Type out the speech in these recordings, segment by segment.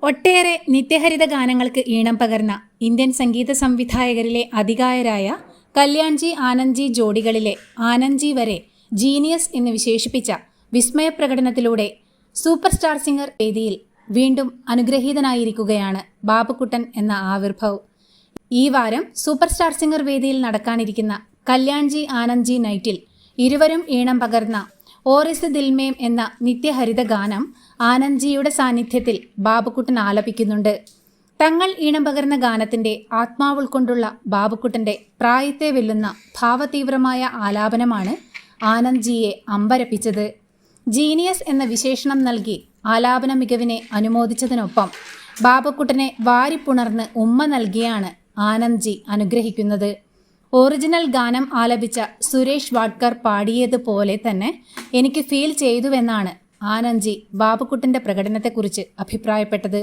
ഒട്ടേറെ നിത്യഹരിത ഗാനങ്ങൾക്ക് ഈണം പകർന്ന ഇന്ത്യൻ സംഗീത സംവിധായകരിലെ അതികായരായ കല്യാൺജി ആനന്ദ്ജി ജോഡികളിലെ ആനന്ദ്ജി വരെ ജീനിയസ് എന്ന് വിശേഷിപ്പിച്ച വിസ്മയപ്രകടനത്തിലൂടെ സൂപ്പർ സ്റ്റാർ സിംഗർ വേദിയിൽ വീണ്ടും അനുഗ്രഹീതനായിരിക്കുകയാണ് ബാബുക്കുട്ടൻ എന്ന ആവിർഭവ്. ഈ വാരം സൂപ്പർ സ്റ്റാർ സിംഗർ വേദിയിൽ നടക്കാനിരിക്കുന്ന കല്യാൺജി ആനന്ദ്ജി നൈറ്റിൽ ഇരുവരും ഈണം പകർന്ന ഓറിസ് ദിൽമേം എന്ന നിത്യഹരിത ഗാനം ആനന്ദ്ജിയുടെ സാന്നിധ്യത്തിൽ ബാബുക്കുട്ടൻ ആലപിക്കുന്നുണ്ട്. തങ്ങൾ ഈണം പകർന്ന ഗാനത്തിന്റെ ആത്മാവ് ഉൾക്കൊണ്ടുള്ള ബാബുക്കുട്ടന്റെ പ്രായത്തെ വെല്ലുന്ന ഭാവതീവ്രമായ ആലാപനമാണ് ആനന്ദ്ജിയെ അമ്പരപ്പിച്ചത്. ജീനിയസ് എന്ന വിശേഷണം നൽകി ആലാപന മികവിനെ അനുമോദിച്ചതിനൊപ്പം ബാബുക്കുട്ടനെ വാരിപ്പുണർന്ന് ഉമ്മ നൽകിയാണ് ആനന്ദ്ജി അനുഗ്രഹിക്കുന്നത്. ഒറിജിനൽ ഗാനം ആലപിച്ച സുരേഷ് വാഡ്കർ പാടിയതുപോലെ തന്നെ എനിക്ക് ഫീൽ ചെയ്തുവെന്നാണ് ആനന്ദ്ജി ബാബുക്കുട്ടന്റെ പ്രകടനത്തെക്കുറിച്ച് അഭിപ്രായപ്പെട്ടത്.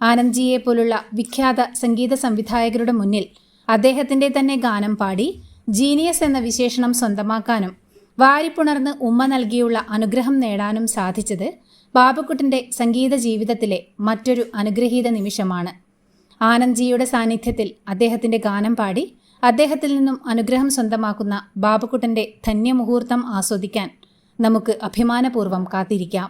ആനന്ദ്ജിയെ പോലുള്ള വിഖ്യാത സംഗീത സംവിധായകരുടെ മുന്നിൽ അദ്ദേഹത്തിന്റെ തന്നെ ഗാനം പാടി ജീനിയസ് എന്ന വിശേഷണം സ്വന്തമാക്കാനും വാരിപ്പുണർന്ന് ഉമ്മ നൽകിയുള്ള അനുഗ്രഹം നേടാനും സാധിച്ചത് ബാബുക്കുട്ടന്റെ സംഗീത ജീവിതത്തിലെ മറ്റൊരു അനുഗ്രഹീത നിമിഷമാണ്. ആനന്ദ്ജിയുടെ സാന്നിധ്യത്തിൽ അദ്ദേഹത്തിന്റെ ഗാനം പാടി അദ്ദേഹത്തിൽ നിന്നും അനുഗ്രഹം സ്വന്തമാക്കുന്ന ബാബുക്കുട്ടന്റെ ധന്യമുഹൂർത്തം ആസ്വദിക്കാൻ നമുക്ക് അഭിമാനപൂർവ്വം കാത്തിരിക്കാം.